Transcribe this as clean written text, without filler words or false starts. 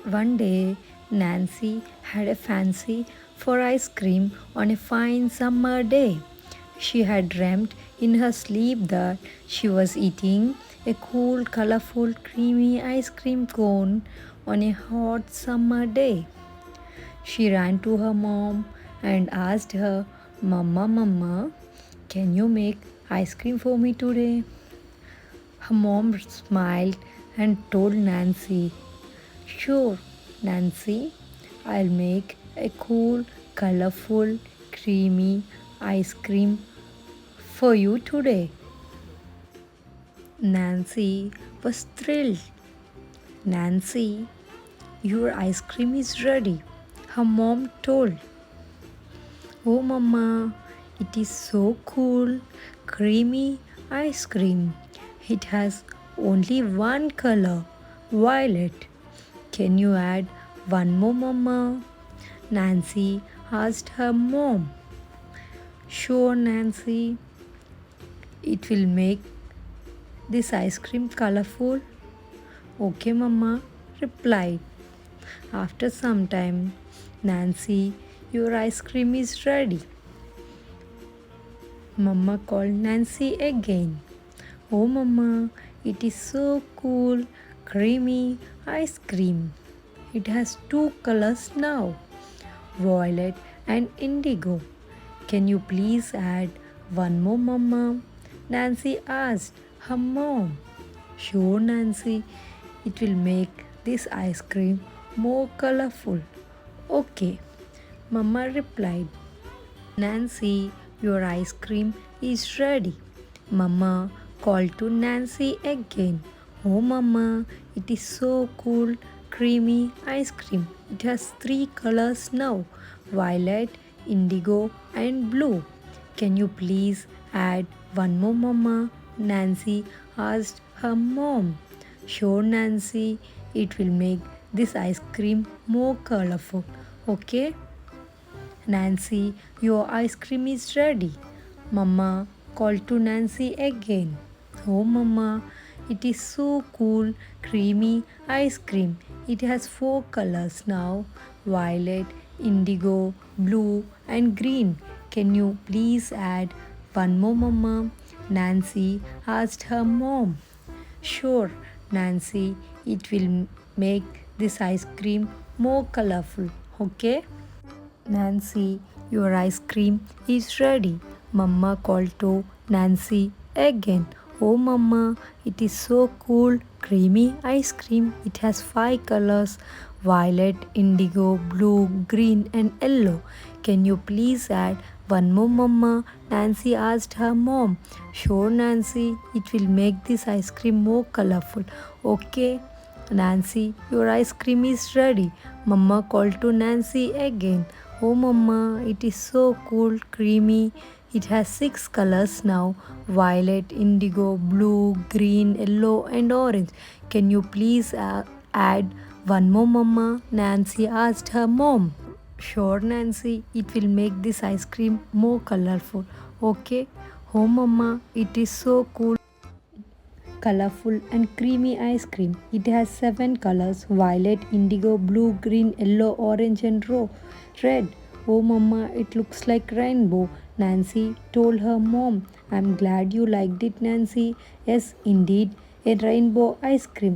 One day, Nancy had a fancy for ice cream on a fine summer day. She had dreamt in her sleep that she was eating a cool, colorful, creamy ice cream cone on a hot summer day. She ran to her mom and asked her, "Mama, Mama, can you make ice cream for me today?" Her mom smiled and told Nancy, "Sure, Nancy, I'll make a cool, colorful, creamy ice cream for you today." Nancy was thrilled. "Nancy, your ice cream is ready," her mom told. "Oh, Mama, it is so cool, creamy ice cream. It has only one color, violet. Can you add one more, Mama?" Nancy asked her mom. "Sure, Nancy. It will make this ice cream colorful." "Okay, Mama," replied. After some time, "Nancy, your ice cream is ready." Mama called Nancy again. "Oh, Mama, it is so cool, creamy ice cream. It has two colors now, violet and indigo. Can you please add one more, Mama?" Nancy asked her mom. "Sure, Nancy. It will make this ice cream more colorful." "Okay," Mama replied. "Nancy, your ice cream is ready." Mama called to Nancy again. "Oh, Mama, it is so cool, creamy ice cream. It has three colors now, violet, indigo, and blue. Can you please add one more, Mama?" Nancy asked her mom. "Sure, Nancy, it will make this ice cream more colorful." "Okay, Nancy, your ice cream is ready." Mama called to Nancy again. "Oh, Mama, it is so cool, creamy ice cream. It has four colors now, violet, indigo, blue, and green. Can you please add one more, Mama?" Nancy asked her mom. "Sure, Nancy, it will make this ice cream more colorful." "Okay, Nancy, your ice cream is ready." Mama called to Nancy again. "Oh, Mama, it is so cool, creamy ice cream. It has five colors, violet, indigo, blue, green, and yellow. Can you please add one more, Mama?" Nancy asked her mom. "Sure, Nancy, it will make this ice cream more colorful." "Okay, Nancy, your ice cream is ready." Mama called to Nancy again. "Oh, Mama, it is so cool, creamy. It has six colors now, violet, indigo, blue, green, yellow, and orange. Can you please add one more, Mama?" Nancy asked her mom. "Sure, Nancy, it will make this ice cream more colorful." "Okay, oh, Mama, it is so cool, colorful, and creamy ice cream. It has seven colors, violet, indigo, blue, green, yellow, orange, and red. Oh, Mama, it looks like rainbow." Nancy told her mom. "I'm glad you liked it, Nancy." "Yes, indeed, a rainbow ice cream."